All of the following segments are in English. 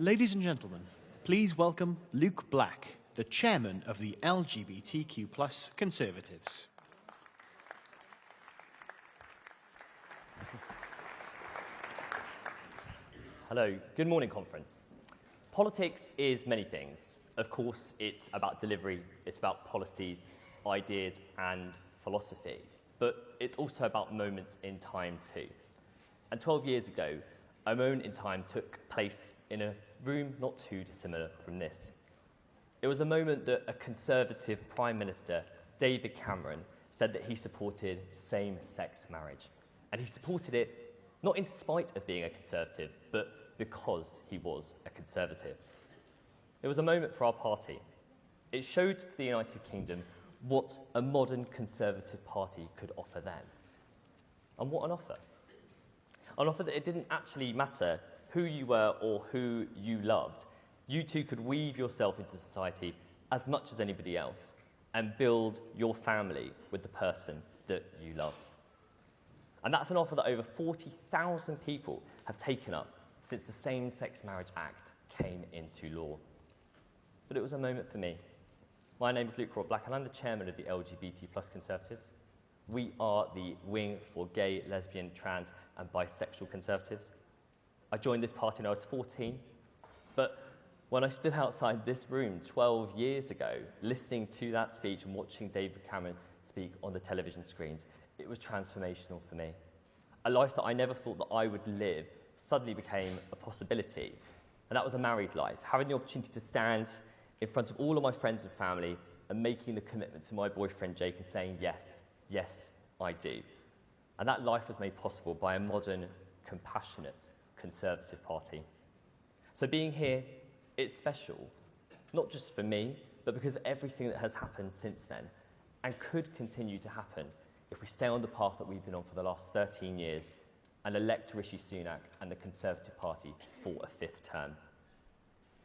Ladies and gentlemen, please welcome Luke Black, the chairman of the LGBTQ+ Conservatives. Hello, good morning, conference. Politics is many things. Of course, it's about delivery, it's about policies, ideas, and philosophy. But it's also about moments in time too. And 12 years ago, a moment in time took place in a room not too dissimilar from this. It was a moment that a Conservative Prime Minister, David Cameron, said that he supported same-sex marriage. And he supported it not in spite of being a Conservative, but because he was a Conservative. It was a moment for our party. It showed to the United Kingdom what a modern Conservative party could offer then. And what an offer. An offer that it didn't actually matter who you were or who you loved. You too could weave yourself into society as much as anybody else and build your family with the person that you loved. And that's an offer that over 40,000 people have taken up since the Same-Sex Marriage Act came into law. But it was a moment for me. My name is Luke Black and I'm the chairman of the LGBT+ Conservatives. We are the wing for gay, lesbian, trans and bisexual Conservatives. I joined this party when I was 14, but when I stood outside this room 12 years ago, listening to that speech and watching David Cameron speak on the television screens, it was transformational for me. A life that I never thought that I would live suddenly became a possibility, and that was a married life, having the opportunity to stand in front of all of my friends and family and making the commitment to my boyfriend Jake and saying, yes, yes, I do. And that life was made possible by a modern, compassionate Conservative party. So being here, it's special, not just for me, but because of everything that has happened since then and could continue to happen if we stay on the path that we've been on for the last 13 years and elect Rishi Sunak and the Conservative Party for a 5th term.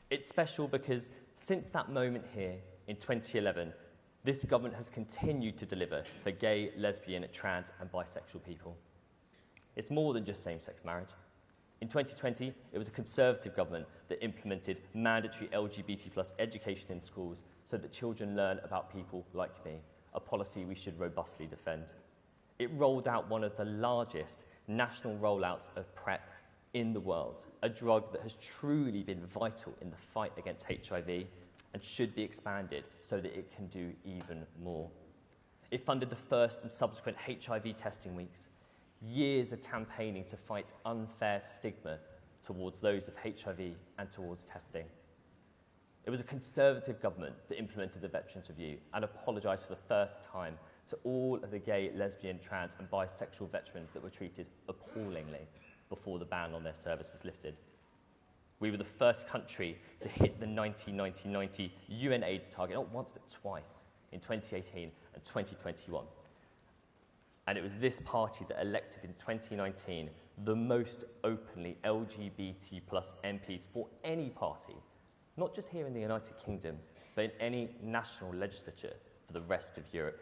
It's special because since that moment here in 2011, this government has continued to deliver for gay, lesbian, trans and bisexual people. It's more than just same-sex marriage. In 2020, it was a Conservative government that implemented mandatory LGBT+ education in schools so that children learn about people like me, a policy we should robustly defend. It rolled out one of the largest national rollouts of PrEP in the world, a drug that has truly been vital in the fight against HIV and should be expanded so that it can do even more. It funded the first and subsequent HIV testing weeks, years of campaigning to fight unfair stigma towards those with HIV and towards testing. It was a Conservative government that implemented the Veterans Review and apologised for the first time to all of the gay, lesbian, trans and bisexual veterans that were treated appallingly before the ban on their service was lifted. We were the first country to hit the 1990 UN AIDS target, not once but twice, in 2018 and 2021. And it was this party that elected in 2019 the most openly LGBT+ MPs for any party, not just here in the United Kingdom, but in any national legislature for the rest of Europe.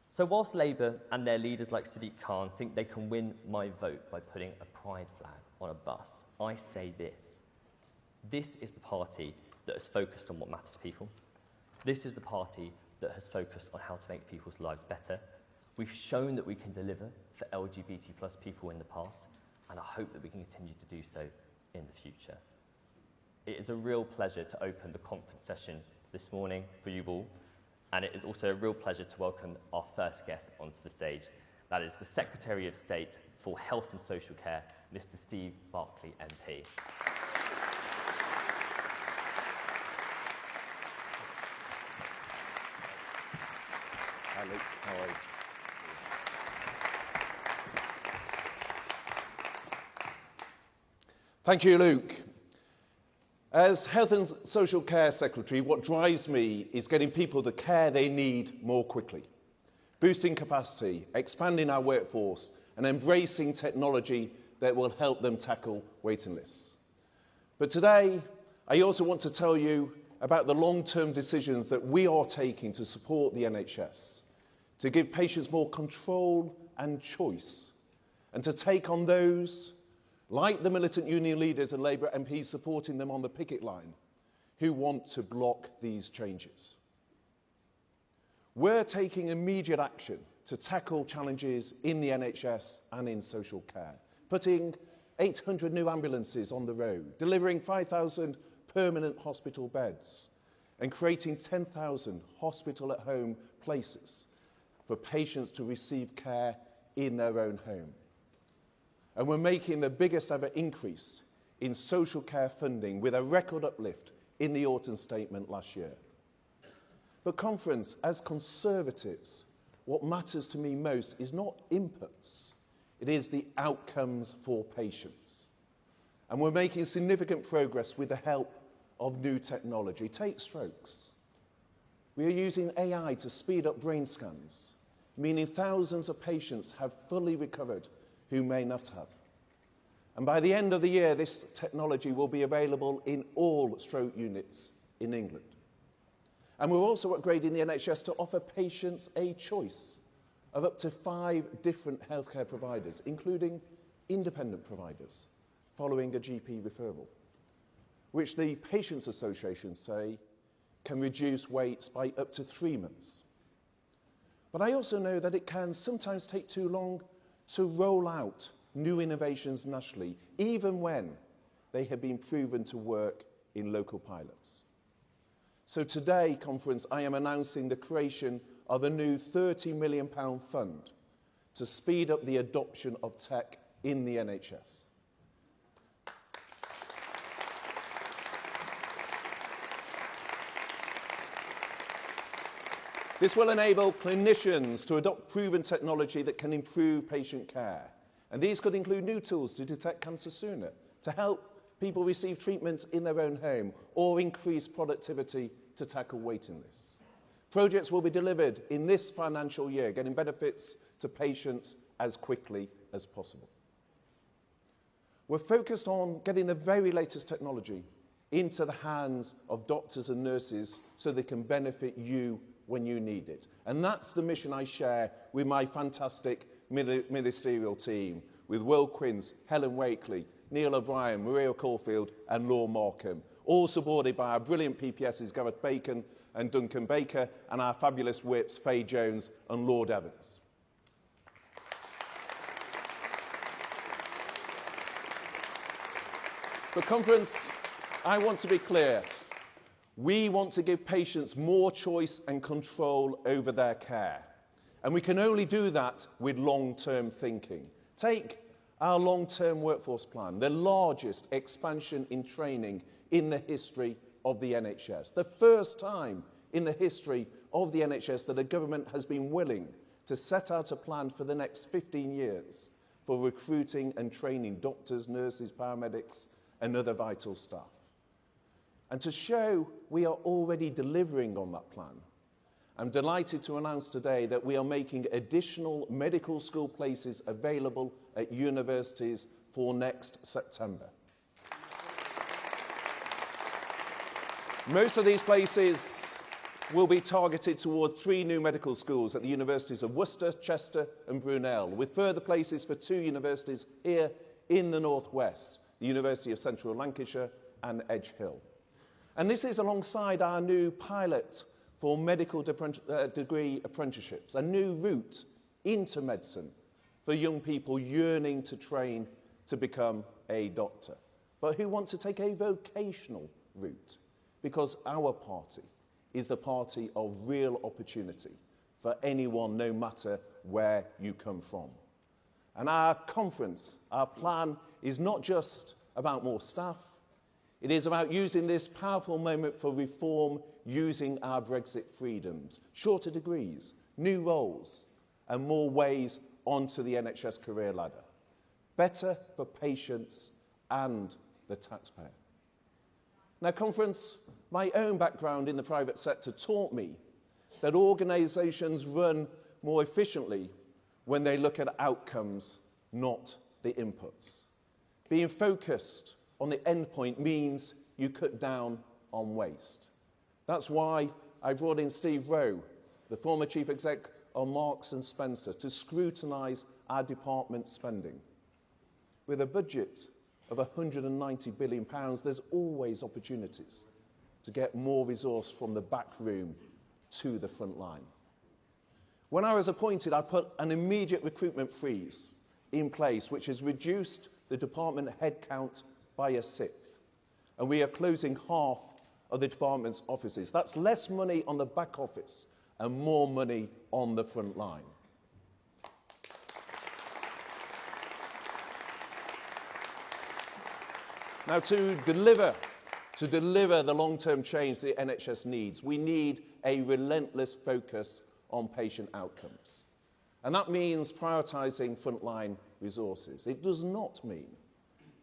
So whilst Labour and their leaders like Sadiq Khan think they can win my vote by putting a pride flag on a bus, I say this. This is the party that has focused on what matters to people. This is the party that has focused on how to make people's lives better. We've shown that we can deliver for LGBT+ people in the past, and I hope that we can continue to do so in the future. It is a real pleasure to open the conference session this morning for you all, and it is also a real pleasure to welcome our first guest onto the stage. That is the Secretary of State for Health and Social Care, Mr. Steve Barclay, MP. Hi, Luke. How are you? Thank you, Luke. As Health and Social Care Secretary, what drives me is getting people the care they need more quickly, boosting capacity, expanding our workforce, and embracing technology that will help them tackle waiting lists. But today, I also want to tell you about the long-term decisions that we are taking to support the NHS, to give patients more control and choice, and to take on those like the militant union leaders and Labour MPs supporting them on the picket line, who want to block these changes. We're taking immediate action to tackle challenges in the NHS and in social care, putting 800 new ambulances on the road, delivering 5,000 permanent hospital beds, and creating 10,000 hospital-at-home places for patients to receive care in their own home. And we're making the biggest ever increase in social care funding with a record uplift in the autumn statement last year. But conference, as Conservatives, what matters to me most is not inputs, it is the outcomes for patients. And we're making significant progress with the help of new technology. Take strokes. We are using AI to speed up brain scans, meaning thousands of patients have fully recovered who may not have. And by the end of the year, this technology will be available in all stroke units in England. And we're also upgrading the NHS to offer patients a choice of up to 5 different healthcare providers, including independent providers, following a GP referral, which the Patients Association say can reduce waits by up to 3 months. But I also know that it can sometimes take too long to roll out new innovations nationally, even when they have been proven to work in local pilots. So today, conference, I am announcing the creation of a new £30 million fund to speed up the adoption of tech in the NHS. This will enable clinicians to adopt proven technology that can improve patient care. And these could include new tools to detect cancer sooner, to help people receive treatment in their own home, or increase productivity to tackle waiting lists. Projects will be delivered in this financial year, getting benefits to patients as quickly as possible. We're focused on getting the very latest technology into the hands of doctors and nurses so they can benefit you when you need it. And that's the mission I share with my fantastic ministerial team, with Will Quince, Helen Wakely, Neil O'Brien, Maria Caulfield and Laura Markham, all supported by our brilliant PPSs Gareth Bacon and Duncan Baker, and our fabulous whips Faye Jones and Lord Evans. But conference, I want to be clear. We want to give patients more choice and control over their care. And we can only do that with long-term thinking. Take our long-term workforce plan, the largest expansion in training in the history of the NHS. The first time in the history of the NHS that a government has been willing to set out a plan for the next 15 years for recruiting and training doctors, nurses, paramedics, and other vital staff. And to show we are already delivering on that plan, I'm delighted to announce today that we are making additional medical school places available at universities for next September. Most of these places will be targeted toward 3 new medical schools at the universities of Worcester, Chester and Brunel, with further places for 2 universities here in the northwest, the University of Central Lancashire and Edge Hill. And this is alongside our new pilot for medical degree apprenticeships, a new route into medicine for young people yearning to train to become a doctor, but who want to take a vocational route, because our party is the party of real opportunity for anyone, no matter where you come from. And our conference, our plan, is not just about more staff. It is about using this powerful moment for reform, using our Brexit freedoms, shorter degrees, new roles, and more ways onto the NHS career ladder. Better for patients and the taxpayer. Now, conference, my own background in the private sector taught me that organisations run more efficiently when they look at outcomes, not the inputs. Being focused on the end point means you cut down on waste. That's why I brought in Steve Rowe, the former chief exec of Marks and Spencer, to scrutinise our department spending. With a budget of £190 billion, there's always opportunities to get more resource from the back room to the front line. When I was appointed, I put an immediate recruitment freeze in place, which has reduced the department headcount by a sixth. And we are closing half of the department's offices. That's less money on the back office and more money on the front line. Now, to deliver the long-term change the NHS needs, we need a relentless focus on patient outcomes. And that means prioritising frontline resources. It does not mean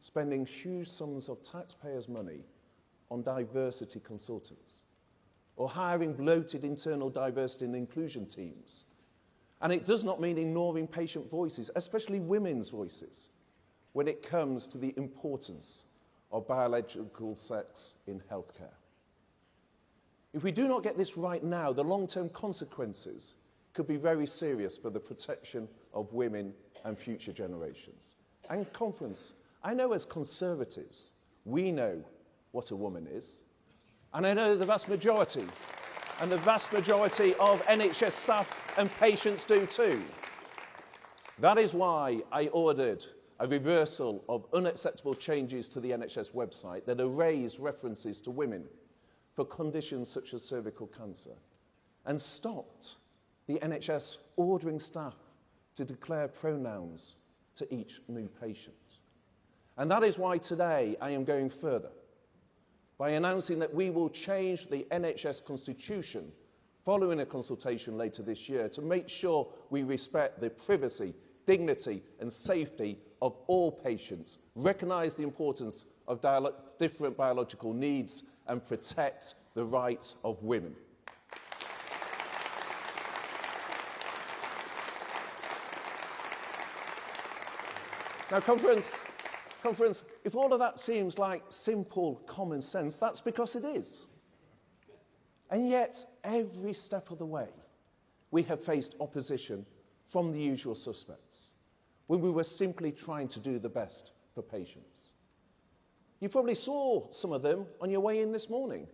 spending huge sums of taxpayers' money on diversity consultants or hiring bloated internal diversity and inclusion teams. And it does not mean ignoring patient voices, especially women's voices, when it comes to the importance of biological sex in healthcare. If we do not get this right now, the long-term consequences could be very serious for the protection of women and future generations. And conference, I know as Conservatives, we know what a woman is. And I know the vast majority of NHS staff and patients do too. That is why I ordered a reversal of unacceptable changes to the NHS website that erased references to women for conditions such as cervical cancer and stopped the NHS ordering staff to declare pronouns to each new patient. And that is why today I am going further by announcing that we will change the NHS constitution following a consultation later this year to make sure we respect the privacy, dignity and safety of all patients, recognise the importance of different biological needs and protect the rights of women. Now, conference, if all of that seems like simple common sense, that's because it is. And yet, every step of the way, we have faced opposition from the usual suspects when we were simply trying to do the best for patients. You probably saw some of them on your way in this morning.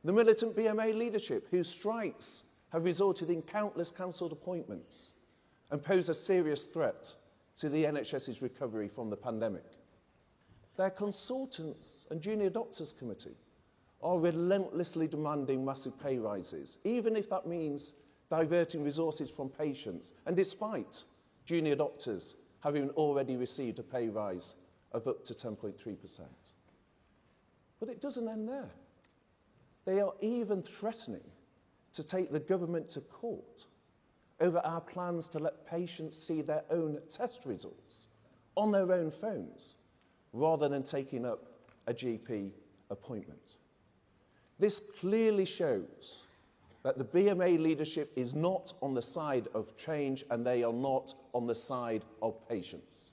The militant BMA leadership, whose strikes have resulted in countless cancelled appointments and pose a serious threat to the NHS's recovery from the pandemic. Their consultants and junior doctors committee are relentlessly demanding massive pay rises, even if that means diverting resources from patients, and despite junior doctors having already received a pay rise of up to 10.3%. But it doesn't end there. They are even threatening to take the government to court over our plans to let patients see their own test results on their own phones, rather than taking up a GP appointment. This clearly shows that the BMA leadership is not on the side of change and they are not on the side of patients.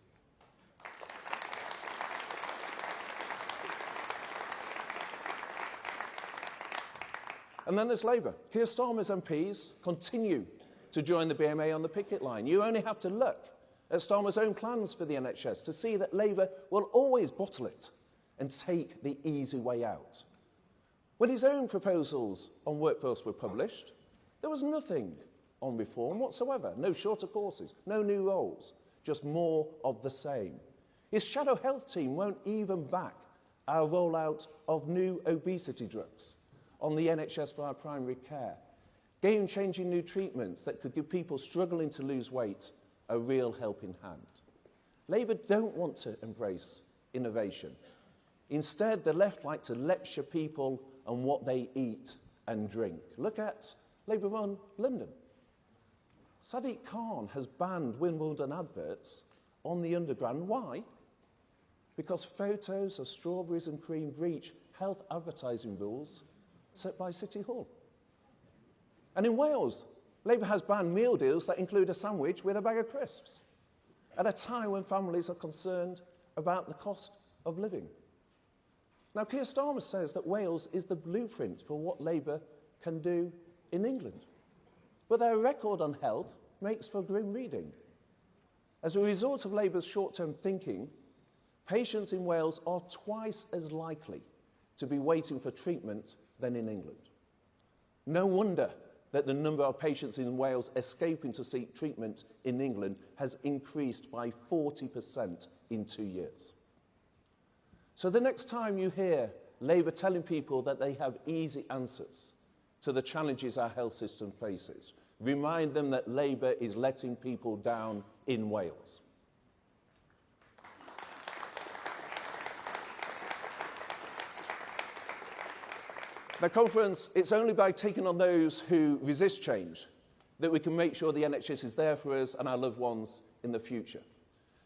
And then there's Labour. Keir Starmer's MPs continue to join the BMA on the picket line. You only have to look at Starmer's own plans for the NHS to see that Labour will always bottle it and take the easy way out. When his own proposals on workforce were published, there was nothing on reform whatsoever. No shorter courses, no new roles, just more of the same. His shadow health team won't even back our rollout of new obesity drugs on the NHS via primary care, game-changing new treatments that could give people struggling to lose weight a real helping hand. Labour don't want to embrace innovation. Instead, the left like to lecture people on what they eat and drink. Look at Labour-run London. Sadiq Khan has banned Wimbledon adverts on the Underground. Why? Because photos of strawberries and cream breach health advertising rules set by City Hall. And in Wales, Labour has banned meal deals that include a sandwich with a bag of crisps at a time when families are concerned about the cost of living. Now, Keir Starmer says that Wales is the blueprint for what Labour can do in England. But their record on health makes for grim reading. As a result of Labour's short-term thinking, patients in Wales are twice as likely to be waiting for treatment than in England. No wonder that the number of patients in Wales escaping to seek treatment in England has increased by 40% in 2 years. So the next time you hear Labour telling people that they have easy answers to the challenges our health system faces, remind them that Labour is letting people down in Wales. Now, conference, it's only by taking on those who resist change that we can make sure the NHS is there for us and our loved ones in the future.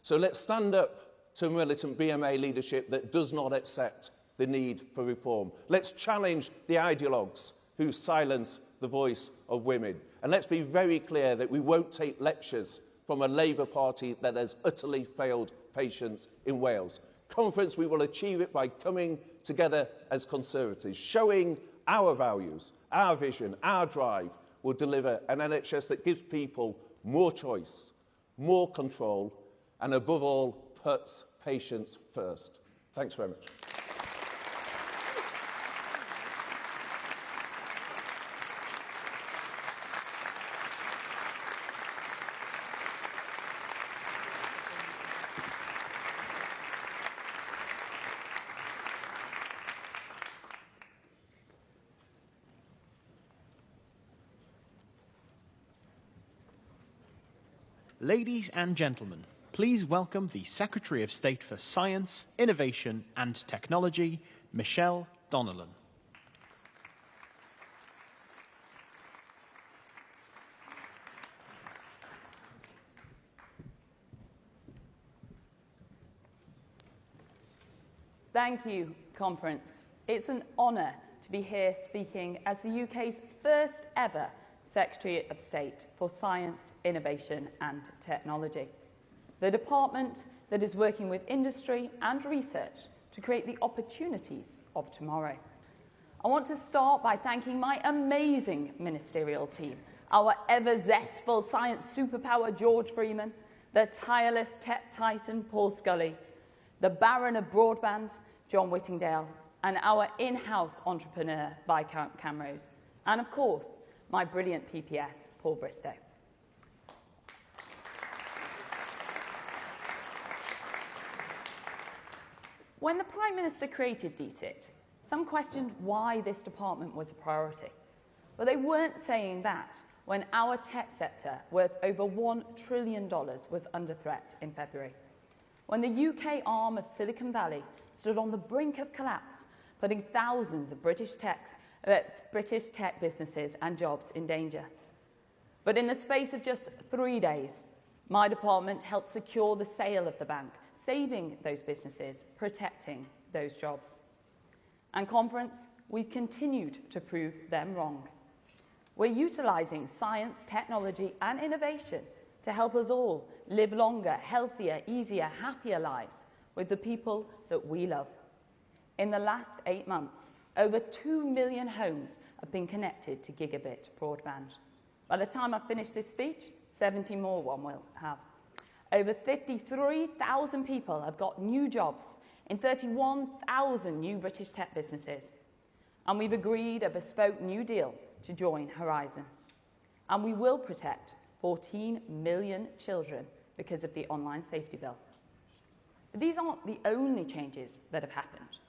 So let's stand up to militant BMA leadership that does not accept the need for reform. Let's challenge the ideologues who silence the voice of women. And let's be very clear that we won't take lectures from a Labour Party that has utterly failed patients in Wales. Conference, we will achieve it by coming together as Conservatives, showing our values, our vision, our drive will deliver an NHS that gives people more choice, more control, and above all, puts patients first. Thanks very much. Ladies and gentlemen, please welcome the Secretary of State for Science, Innovation and Technology, Michelle Donnellan. Thank you, Conference. It's an honour to be here speaking as the UK's first ever Secretary of State for Science, Innovation and Technology, the department that is working with industry and research to create the opportunities of tomorrow. I want to start by thanking my amazing ministerial team, our ever-zestful science superpower George Freeman, the tireless tech titan Paul Scully, the Baron of Broadband John Whittingdale, and our in-house entrepreneur Viscount Camrose, and of course, my brilliant PPS, Paul Bristow. When the Prime Minister created DCIT, some questioned why this department was a priority. But they weren't saying that when our tech sector, worth over $1 trillion, was under threat in February. When the UK arm of Silicon Valley stood on the brink of collapse, putting thousands of British tech businesses and jobs in danger. But in the space of just 3 days, my department helped secure the sale of the bank, saving those businesses, protecting those jobs. And Conference, we've continued to prove them wrong. We're utilising science, technology and innovation to help us all live longer, healthier, easier, happier lives with the people that we love. In the last 8 months, over 2 million homes have been connected to gigabit broadband. By the time I finish this speech, 70 more will have. Over 53,000 people have got new jobs in 31,000 new British tech businesses. And we've agreed a bespoke new deal to join Horizon. And we will protect 14 million children because of the online safety bill. But these aren't the only changes that have happened.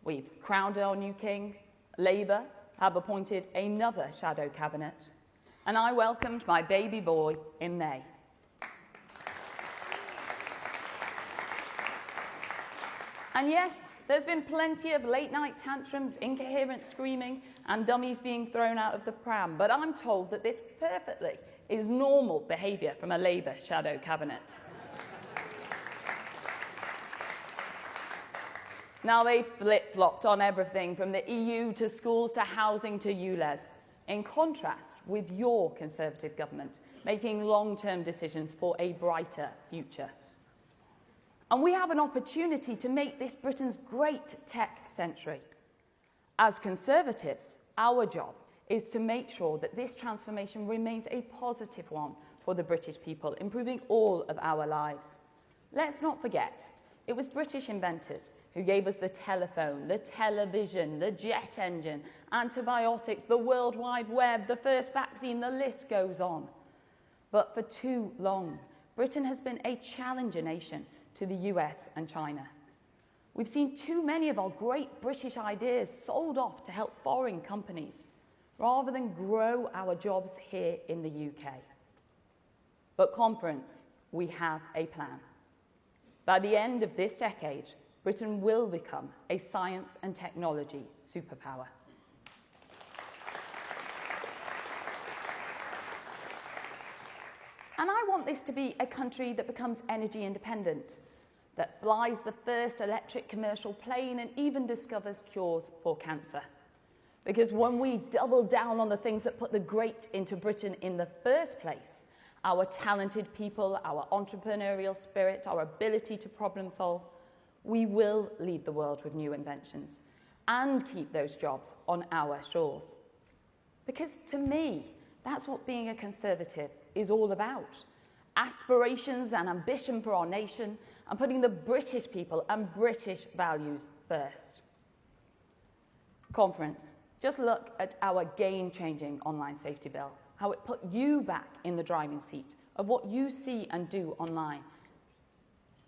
We've crowned our new king, Labour have appointed another shadow cabinet, and I welcomed my baby boy in May. And yes, there's been plenty of late-night tantrums, incoherent screaming, and dummies being thrown out of the pram, but I'm told that this perfectly is normal behaviour from a Labour shadow cabinet. Now they've flip-flopped on everything from the EU to schools to housing to ULEZ, in contrast with your Conservative government making long-term decisions for a brighter future. And we have an opportunity to make this Britain's great tech century. As Conservatives, our job is to make sure that this transformation remains a positive one for the British people, improving all of our lives. Let's not forget, It was British inventors who gave us the telephone, the television, the jet engine, antibiotics, the World Wide Web, the first vaccine, the list goes on. But for too long, Britain has been a challenger nation to the US and China. We've seen too many of our great British ideas sold off to help foreign companies, rather than grow our jobs here in the UK. But conference, we have a plan. By the end of this decade, Britain will become a science and technology superpower. And I want this to be a country that becomes energy independent, that flies the first electric commercial plane and even discovers cures for cancer. Because when we double down on the things that put the great into Britain in the first place, our talented people, our entrepreneurial spirit, our ability to problem solve, we will lead the world with new inventions and keep those jobs on our shores. Because to me, that's what being a Conservative is all about. Aspirations and ambition for our nation and putting the British people and British values first. Conference, just look at our game-changing online safety bill, how it put you back in the driving seat of what you see and do online.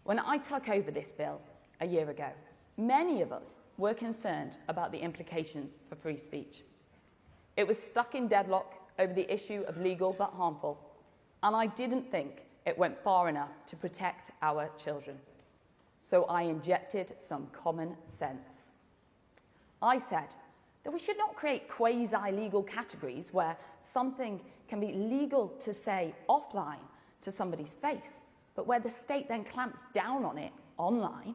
When I took over this bill a year ago, many of us were concerned about the implications for free speech. It was stuck in deadlock over the issue of legal but harmful, and I didn't think it went far enough to protect our children. So I injected some common sense. I said that we should not create quasi-legal categories where something can be legal to say offline to somebody's face, but where the state then clamps down on it online.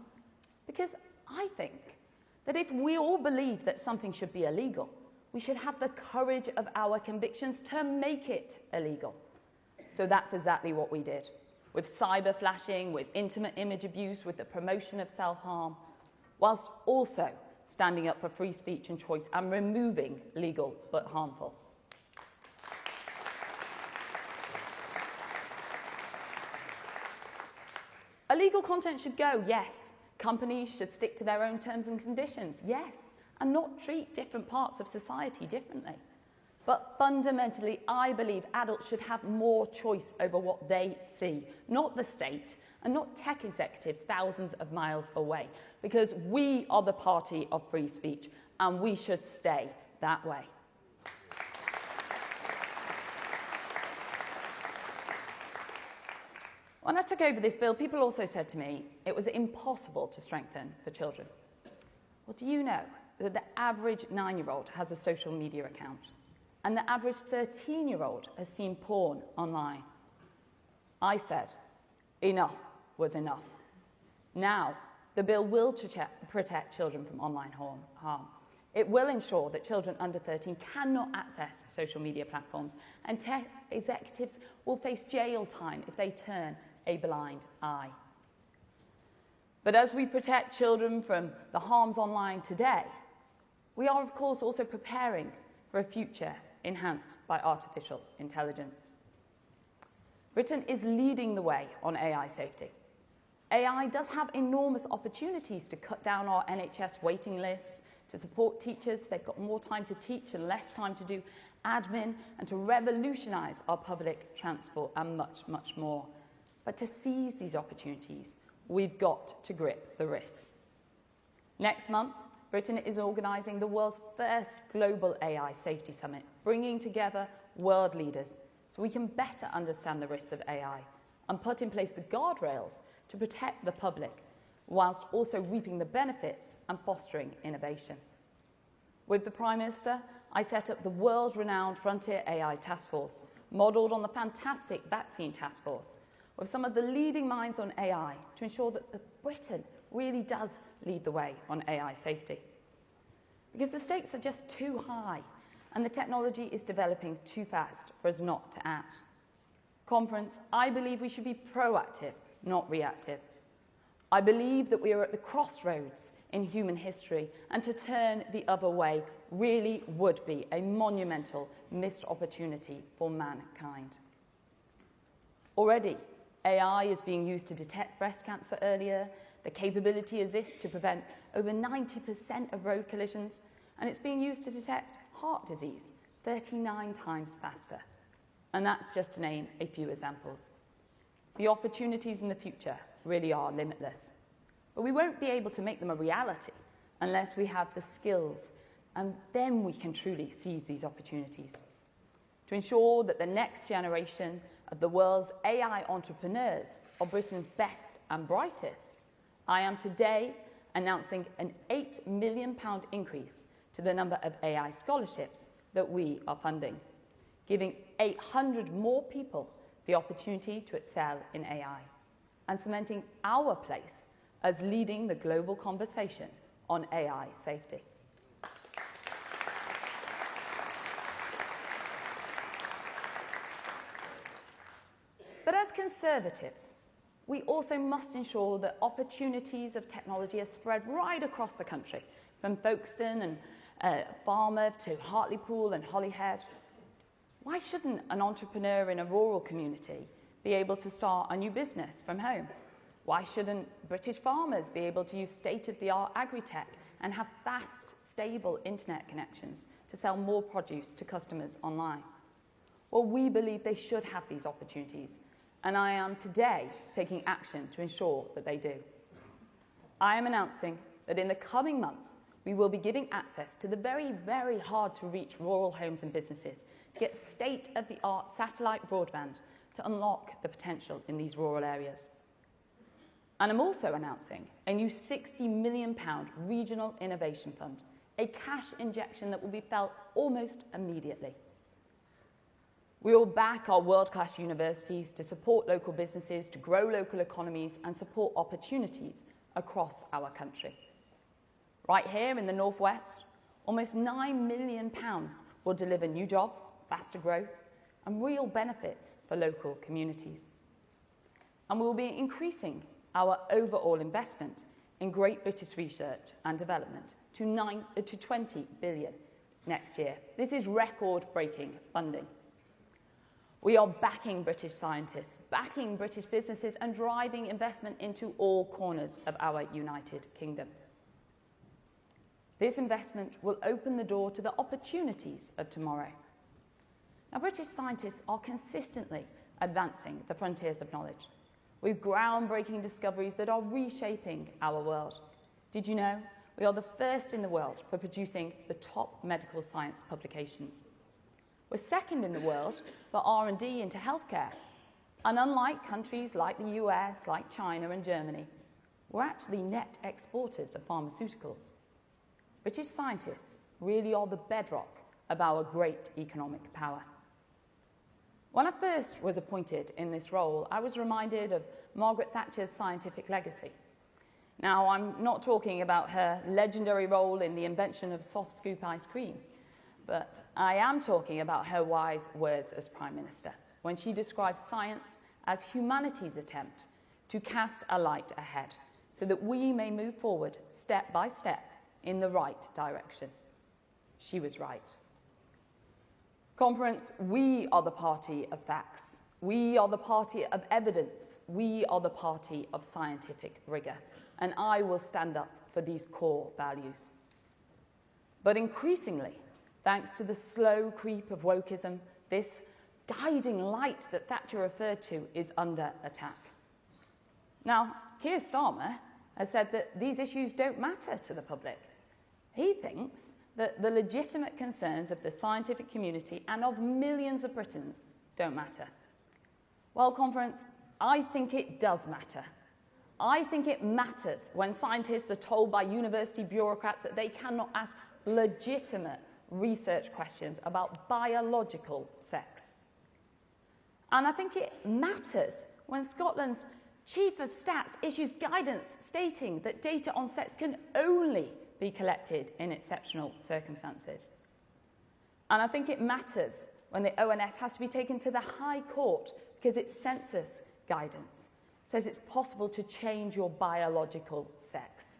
Because I think that if we all believe that something should be illegal, we should have the courage of our convictions to make it illegal. So that's exactly what we did. With cyber flashing, with intimate image abuse, with the promotion of self-harm, whilst also standing up for free speech and choice and removing legal but harmful. Illegal content should go, yes. Companies should stick to their own terms and conditions, yes, and not treat different parts of society differently. But fundamentally, I believe adults should have more choice over what they see, not the state, and not tech executives thousands of miles away, because we are the party of free speech, and we should stay that way. When I took over this bill, people also said to me it was impossible to strengthen for children. Well, do you know that the average 9-year-old has a social media account, and the average 13-year-old has seen porn online? I said enough was enough. Now, the bill will protect children from online harm. It will ensure that children under 13 cannot access social media platforms, and tech executives will face jail time if they turn a blind eye. But as we protect children from the harms online today, we are, of course, also preparing for a future enhanced by artificial intelligence. Britain is leading the way on AI safety. AI does have enormous opportunities to cut down our NHS waiting lists, to support teachers. They've got more time to teach and less time to do admin, and to revolutionise our public transport and much, much more. But to seize these opportunities, we've got to grip the risks. Next month, Britain is organising the world's first global AI safety summit, bringing together world leaders so we can better understand the risks of AI and put in place the guardrails to protect the public, whilst also reaping the benefits and fostering innovation. With the Prime Minister, I set up the world-renowned Frontier AI Task Force, modelled on the fantastic Vaccine Task Force, with some of the leading minds on AI to ensure that Britain really does lead the way on AI safety. Because the stakes are just too high and the technology is developing too fast for us not to act. Conference, I believe we should be proactive, not reactive. I believe that we are at the crossroads in human history, and to turn the other way really would be a monumental missed opportunity for mankind. Already, AI is being used to detect breast cancer earlier. The capability exists to prevent over 90% of road collisions, and it's being used to detect heart disease 39 times faster. And that's just to name a few examples. The opportunities in the future really are limitless, but we won't be able to make them a reality unless we have the skills, and then we can truly seize these opportunities. To ensure that the next generation of the world's AI entrepreneurs are Britain's best and brightest, I am today announcing an £8 million increase to the number of AI scholarships that we are funding, giving 800 more people the opportunity to excel in AI and cementing our place as leading the global conversation on AI safety. But as Conservatives, we also must ensure that opportunities of technology are spread right across the country, from Folkestone and Falmouth to Hartlepool and Holyhead. Why shouldn't an entrepreneur in a rural community be able to start a new business from home? Why shouldn't British farmers be able to use state-of-the-art agri-tech and have fast, stable internet connections to sell more produce to customers online? Well, we believe they should have these opportunities, and I am today taking action to ensure that they do. I am announcing that in the coming months, we will be giving access to the very, very hard-to-reach rural homes and businesses to get state-of-the-art satellite broadband to unlock the potential in these rural areas. And I'm also announcing a new £60 million regional innovation fund, a cash injection that will be felt almost immediately. We will back our world-class universities to support local businesses, to grow local economies and support opportunities across our country. Right here in the North West, almost £9 million will deliver new jobs, faster growth and real benefits for local communities. And we will be increasing our overall investment in Great British research and development to 20 billion next year. This is record-breaking funding. We are backing British scientists, backing British businesses and driving investment into all corners of our United Kingdom. This investment will open the door to the opportunities of tomorrow. Now, British scientists are consistently advancing the frontiers of knowledge with groundbreaking discoveries that are reshaping our world. Did you know we are the first in the world for producing the top medical science publications? We're second in the world for R&D into healthcare. And unlike countries like the US, like China and Germany, we're actually net exporters of pharmaceuticals. British scientists really are the bedrock of our great economic power. When I first was appointed in this role, I was reminded of Margaret Thatcher's scientific legacy. Now, I'm not talking about her legendary role in the invention of soft scoop ice cream, but I am talking about her wise words as Prime Minister, when she described science as humanity's attempt to cast a light ahead so that we may move forward step by step in the right direction. She was right. Conference, we are the party of facts. We are the party of evidence. We are the party of scientific rigour. And I will stand up for these core values. But increasingly, thanks to the slow creep of wokeism, this guiding light that Thatcher referred to is under attack. Now, Keir Starmer has said that these issues don't matter to the public. He thinks that the legitimate concerns of the scientific community and of millions of Britons don't matter. Well, Conference, I think it does matter. I think it matters when scientists are told by university bureaucrats that they cannot ask legitimate research questions about biological sex. And I think it matters when Scotland's Chief of Stats issues guidance stating that data on sex can only be collected in exceptional circumstances. And I think it matters when the ONS has to be taken to the High Court because its census guidance says it's possible to change your biological sex.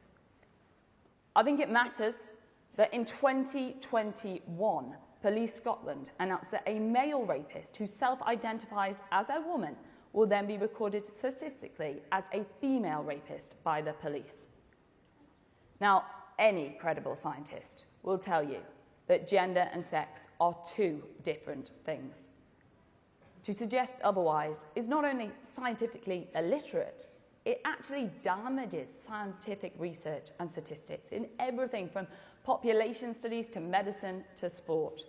I think it matters that in 2021, Police Scotland announced that a male rapist who self-identifies as a woman will then be recorded statistically as a female rapist by the police. Now, any credible scientist will tell you that gender and sex are two different things. To suggest otherwise is not only scientifically illiterate, it actually damages scientific research and statistics in everything from population studies to medicine to sport.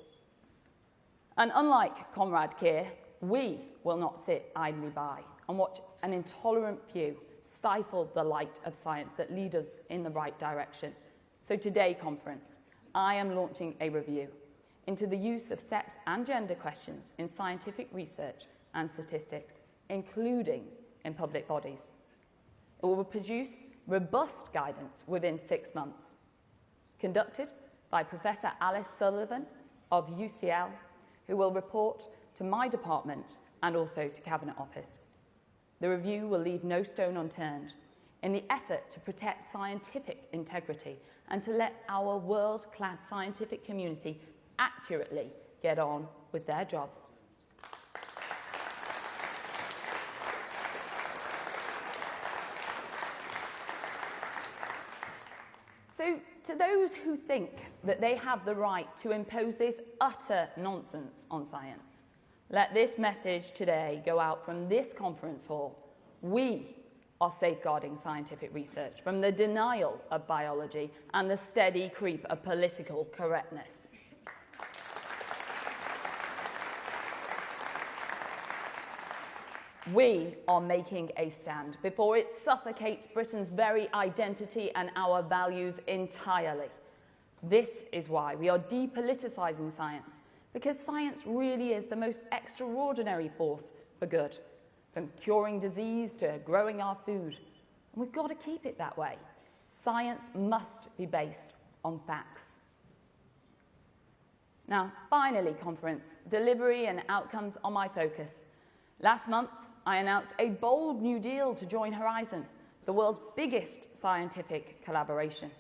And unlike Comrade Keir, we will not sit idly by and watch an intolerant few stifle the light of science that lead us in the right direction. So today, conference, I am launching a review into the use of sex and gender questions in scientific research and statistics, including in public bodies. It will produce robust guidance within 6 months, conducted by Professor Alice Sullivan of UCL, who will report to my department and also to Cabinet Office. The review will leave no stone unturned in the effort to protect scientific integrity and to let our world-class scientific community accurately get on with their jobs. So, to those who think that they have the right to impose this utter nonsense on science, let this message today go out from this conference hall. We are safeguarding scientific research from the denial of biology and the steady creep of political correctness. We are making a stand before it suffocates Britain's very identity and our values entirely. This is why we are depoliticising science, because science really is the most extraordinary force for good, from curing disease to growing our food. And we've got to keep it that way. Science must be based on facts. Now, finally, conference, delivery and outcomes are my focus. Last month, I announced a bold new deal to join Horizon, the world's biggest scientific collaboration.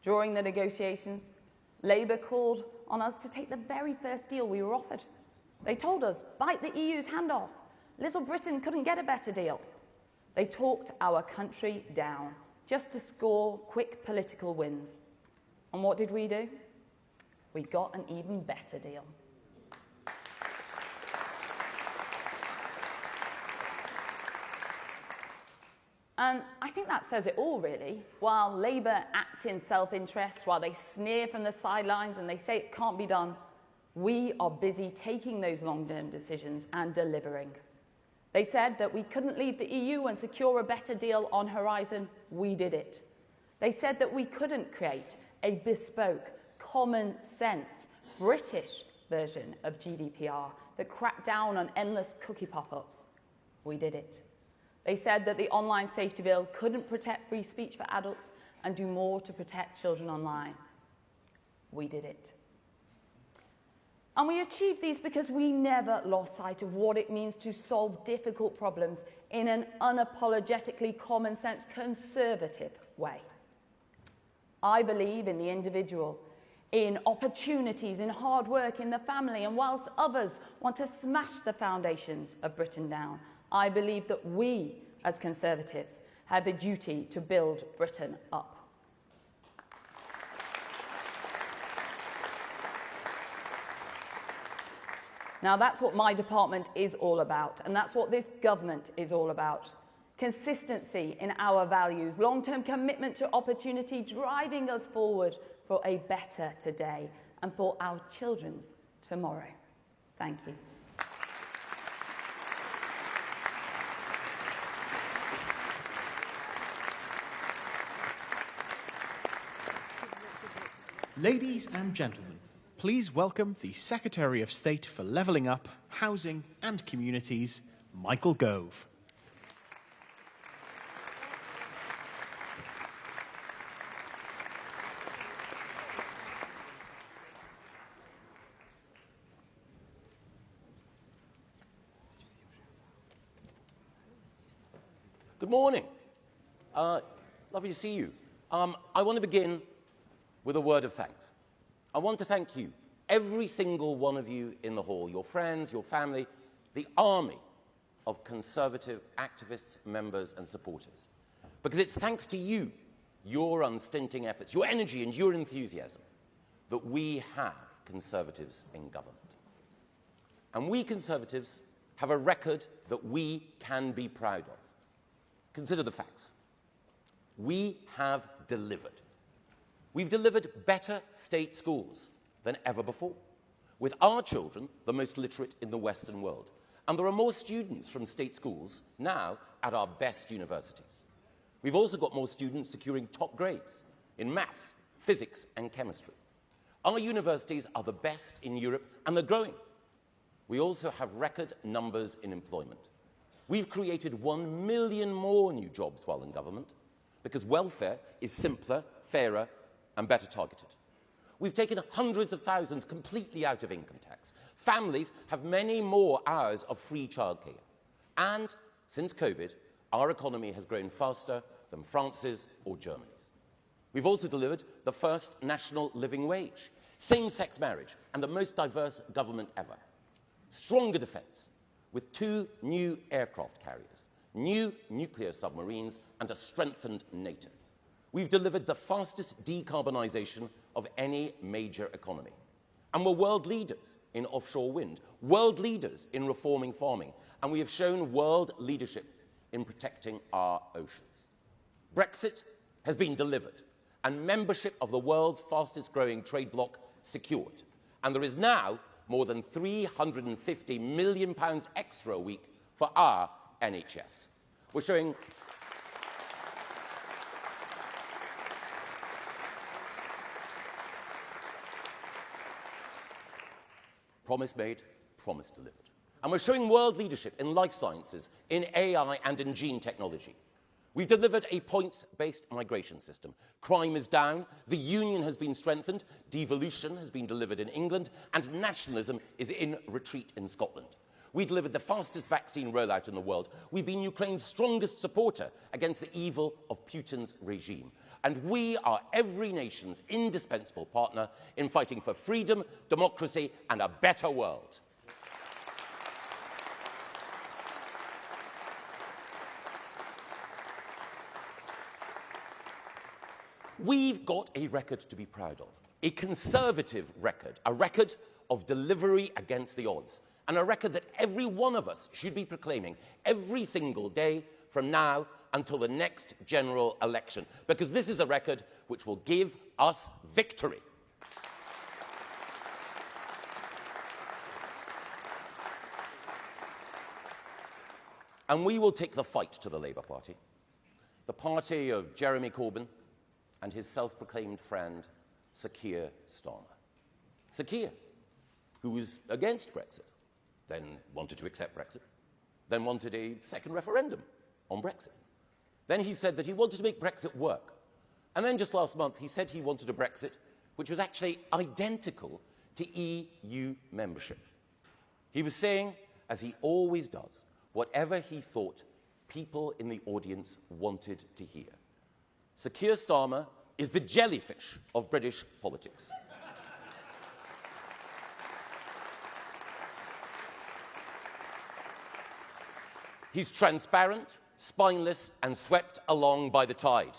During the negotiations, Labour called on us to take the very first deal we were offered. They told us, bite the EU's hand off. Little Britain couldn't get a better deal. They talked our country down just to score quick political wins. And what did we do? We got an even better deal. And I think that says it all, really. While Labour act in self-interest, while they sneer from the sidelines and they say it can't be done, we are busy taking those long-term decisions and delivering. They said that we couldn't leave the EU and secure a better deal on Horizon. We did it. They said that we couldn't create a bespoke, common-sense, British version of GDPR that cracked down on endless cookie pop-ups. We did it. They said that the online safety bill couldn't protect free speech for adults and do more to protect children online. We did it. And we achieved these because we never lost sight of what it means to solve difficult problems in an unapologetically common-sense, conservative way. I believe in the individual, in opportunities, in hard work, in the family, and whilst others want to smash the foundations of Britain down, I believe that we, as Conservatives, have a duty to build Britain up. Now, that's what my department is all about, and that's what this government is all about. Consistency in our values, long-term commitment to opportunity, driving us forward for a better today and for our children's tomorrow. Thank you. Ladies and gentlemen, please welcome the Secretary of State for Levelling Up, Housing and Communities, Michael Gove. Good morning. Lovely to see you. I want to begin with a word of thanks. I want to thank you, every single one of you in the hall, your friends, your family, the army of Conservative activists, members and supporters. Because it's thanks to you, your unstinting efforts, your energy and your enthusiasm, that we have Conservatives in government. And we Conservatives have a record that we can be proud of. Consider the facts. We have delivered. We've delivered better state schools than ever before, with our children the most literate in the Western world. And there are more students from state schools now at our best universities. We've also got more students securing top grades in maths, physics and chemistry. Our universities are the best in Europe and they're growing. We also have record numbers in employment. We've created 1 million more new jobs while in government because welfare is simpler, fairer and better targeted. We've taken hundreds of thousands completely out of income tax. Families have many more hours of free childcare. And since COVID, our economy has grown faster than France's or Germany's. We've also delivered the first national living wage, same-sex marriage, and the most diverse government ever. Stronger defence, with 2 new aircraft carriers, new nuclear submarines, and a strengthened NATO. We've delivered the fastest decarbonisation of any major economy. And we're world leaders in offshore wind, world leaders in reforming farming, and we have shown world leadership in protecting our oceans. Brexit has been delivered, and membership of the world's fastest-growing trade bloc secured. And there is now more than £350 million extra a week for our NHS. We're showing promise made, promise delivered. And we're showing world leadership in life sciences, in AI and in gene technology. We've delivered a points-based migration system. Crime is down, the union has been strengthened, devolution has been delivered in England, and nationalism is in retreat in Scotland. We delivered the fastest vaccine rollout in the world. We've been Ukraine's strongest supporter against the evil of Putin's regime. And we are every nation's indispensable partner in fighting for freedom, democracy, and a better world. We've got a record to be proud of, a Conservative record, a record of delivery against the odds, and a record that every one of us should be proclaiming every single day from now until the next general election, because this is a record which will give us victory. And we will take the fight to the Labour Party, the party of Jeremy Corbyn and his self-proclaimed friend, Sir Keir Starmer. Sir Keir, who was against Brexit, then wanted to accept Brexit, then wanted a second referendum on Brexit. Then he said that he wanted to make Brexit work. And then just last month, he said he wanted a Brexit which was actually identical to EU membership. He was saying, as he always does, whatever he thought people in the audience wanted to hear. Sir Keir Starmer is the jellyfish of British politics. He's transparent, spineless, and swept along by the tide.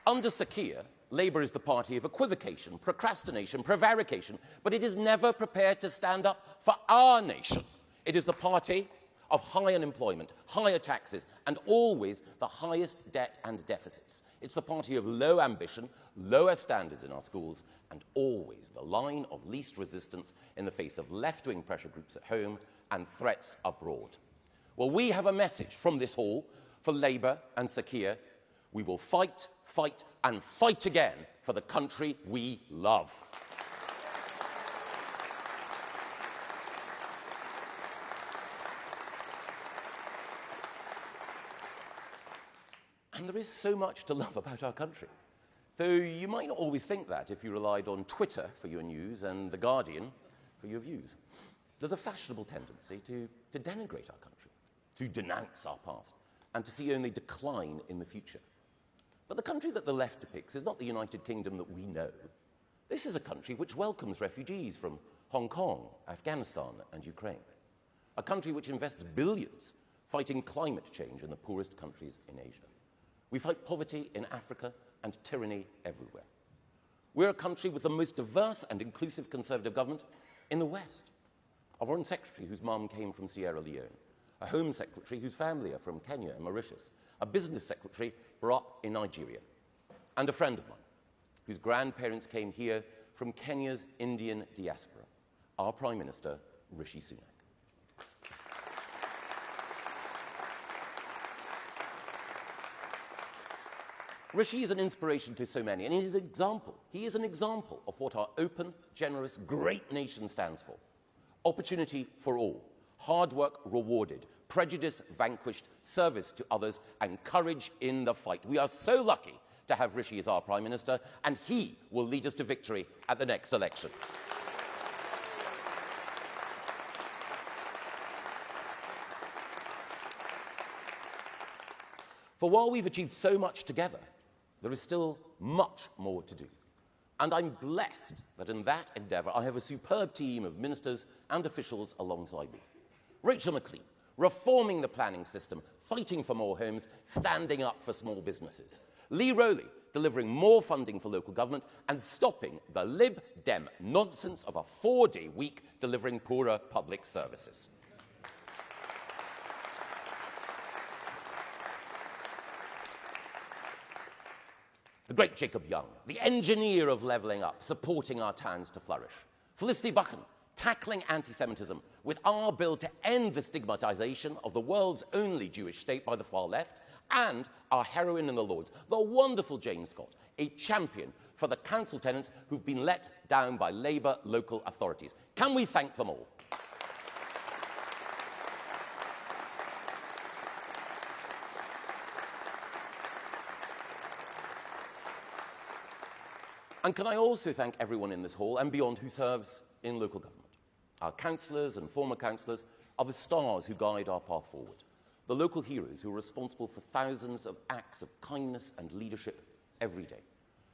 Under Sir Keir, Labour is the party of equivocation, procrastination, prevarication, but it is never prepared to stand up for our nation. It is the party of high unemployment, higher taxes, and always the highest debt and deficits. It's the party of low ambition, lower standards in our schools, and always the line of least resistance in the face of left-wing pressure groups at home and threats abroad. Well, we have a message from this hall for Labour and Sir Keir. We will fight, fight, and fight again for the country we love. And there is so much to love about our country. Though you might not always think that if you relied on Twitter for your news and The Guardian for your views. There's a fashionable tendency to denigrate our country, to denounce our past, and to see only decline in the future. But the country that the left depicts is not the United Kingdom that we know. This is a country which welcomes refugees from Hong Kong, Afghanistan, and Ukraine. A country which invests billions fighting climate change in the poorest countries in Asia. We fight poverty in Africa and tyranny everywhere. We're a country with the most diverse and inclusive Conservative government in the West. A Foreign Secretary whose mum came from Sierra Leone, a Home Secretary whose family are from Kenya and Mauritius, a Business Secretary brought up in Nigeria, and a friend of mine whose grandparents came here from Kenya's Indian diaspora, our Prime Minister, Rishi Sunak. Rishi is an inspiration to so many, and he is an example of what our open, generous, great nation stands for. Opportunity for all, hard work rewarded, prejudice vanquished, service to others, and courage in the fight. We are so lucky to have Rishi as our Prime Minister, and he will lead us to victory at the next election. For while we've achieved so much together, there is still much more to do. And I'm blessed that in that endeavour I have a superb team of ministers and officials alongside me. Rachel McLean, reforming the planning system, fighting for more homes, standing up for small businesses. Lee Rowley, delivering more funding for local government and stopping the Lib Dem nonsense of a 4-day week delivering poorer public services. The great Jacob Young, the engineer of levelling up, supporting our towns to flourish. Felicity Buchan, tackling anti-Semitism with our bill to end the stigmatisation of the world's only Jewish state by the far left, and our heroine in the Lords, the wonderful Jane Scott, a champion for the council tenants who've been let down by Labour local authorities. Can we thank them all? And can I also thank everyone in this hall and beyond who serves in local government. Our councillors and former councillors are the stars who guide our path forward, the local heroes who are responsible for thousands of acts of kindness and leadership every day.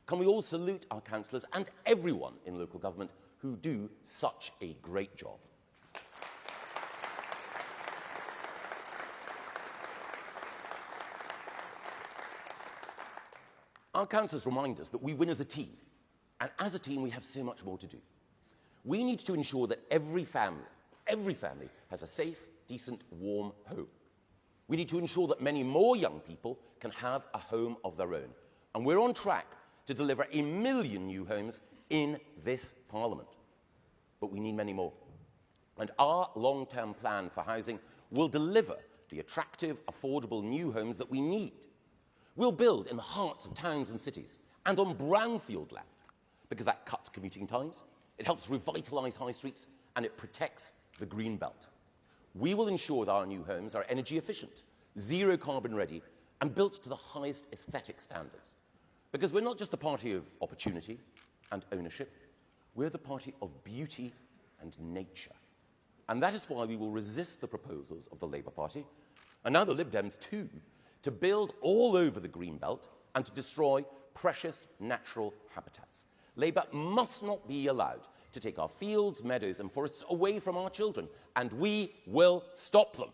Can we all salute our councillors and everyone in local government who do such a great job? Our councillors remind us that we win as a team. And as a team, we have so much more to do. We need to ensure that every family has a safe, decent, warm home. We need to ensure that many more young people can have a home of their own. And we're on track to deliver 1 million new homes in this Parliament. But we need many more. And our long-term plan for housing will deliver the attractive, affordable new homes that we need. We'll build in the hearts of towns and cities and on brownfield land, because that cuts commuting times, it helps revitalise high streets, and it protects the green belt. We will ensure that our new homes are energy efficient, zero carbon ready, and built to the highest aesthetic standards. Because we're not just the party of opportunity and ownership, we're the party of beauty and nature. And that is why we will resist the proposals of the Labour Party, and now the Lib Dems too, to build all over the green belt and to destroy precious natural habitats. Labour must not be allowed to take our fields, meadows and forests away from our children, and we will stop them.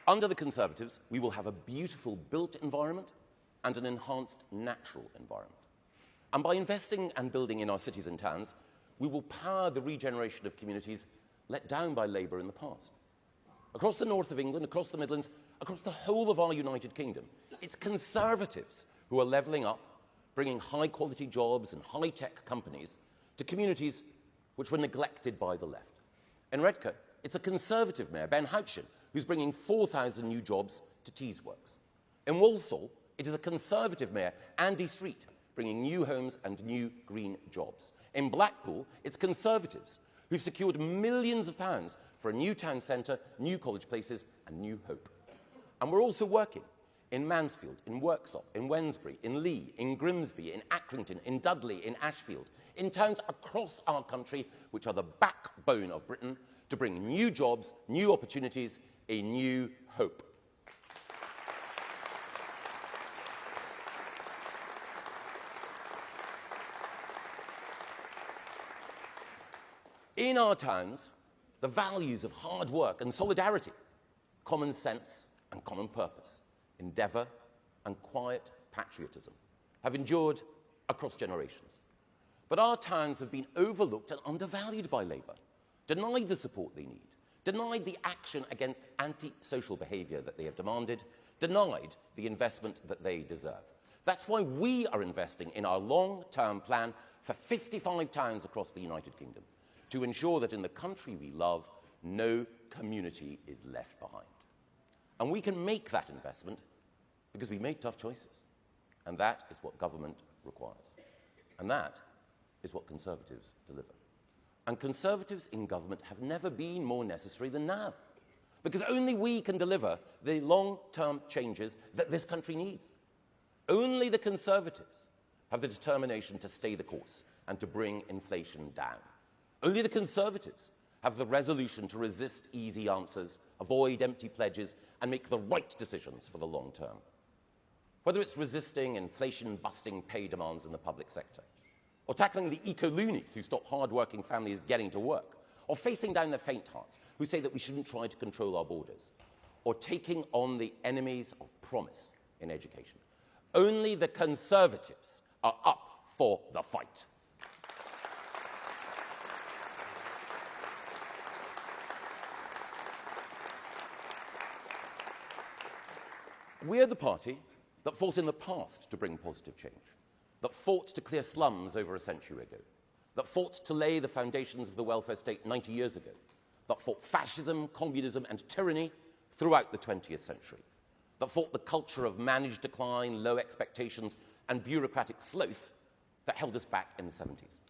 Under the Conservatives, we will have a beautiful built environment and an enhanced natural environment. And by investing and building in our cities and towns, we will power the regeneration of communities let down by Labour in the past. Across the north of England, across the Midlands, across the whole of our United Kingdom, it's Conservatives who are levelling up, bringing high-quality jobs and high-tech companies to communities which were neglected by the left. In Redcar, it's a Conservative mayor, Ben Houchin, who's bringing 4,000 new jobs to Teesworks. In Walsall, it is a Conservative mayor, Andy Street, bringing new homes and new green jobs. In Blackpool, it's Conservatives who've secured millions of pounds for a new town centre, new college places and new hope. And we're also working in Mansfield, in Worksop, in Wednesbury, in Lee, in Grimsby, in Accrington, in Dudley, in Ashfield, in towns across our country which are the backbone of Britain, to bring new jobs, new opportunities, a new hope. In our towns, the values of hard work and solidarity, common sense and common purpose, endeavour and quiet patriotism have endured across generations. But our towns have been overlooked and undervalued by Labour, denied the support they need, denied the action against anti-social behaviour that they have demanded, denied the investment that they deserve. That's why we are investing in our long-term plan for 55 towns across the United Kingdom, to ensure that in the country we love, no community is left behind. And we can make that investment because we made tough choices. And that is what government requires. And that is what Conservatives deliver. And Conservatives in government have never been more necessary than now, because only we can deliver the long-term changes that this country needs. Only the Conservatives have the determination to stay the course and to bring inflation down. Only the Conservatives have the resolution to resist easy answers, avoid empty pledges, and make the right decisions for the long term. Whether it's resisting inflation-busting pay demands in the public sector, or tackling the eco-loonies who stop hard-working families getting to work, or facing down the faint-hearts who say that we shouldn't try to control our borders, or taking on the enemies of promise in education. Only the Conservatives are up for the fight. We're the party that fought in the past to bring positive change, that fought to clear slums over a century ago, that fought to lay the foundations of the welfare state 90 years ago, that fought fascism, communism and tyranny throughout the 20th century, that fought the culture of managed decline, low expectations and bureaucratic sloth that held us back in the 70s.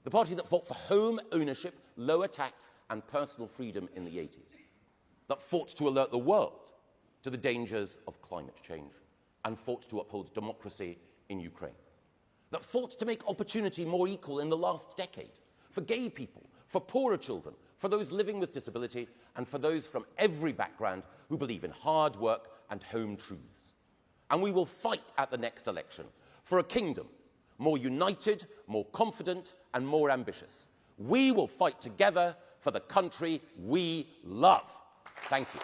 The party that fought for home ownership, lower tax and personal freedom in the 80s, that fought to alert the world to the dangers of climate change and fought to uphold democracy in Ukraine, that fought to make opportunity more equal in the last decade for gay people, for poorer children, for those living with disability, and for those from every background who believe in hard work and home truths. And we will fight at the next election for a kingdom more united, more confident, and more ambitious. We will fight together for the country we love. Thank you.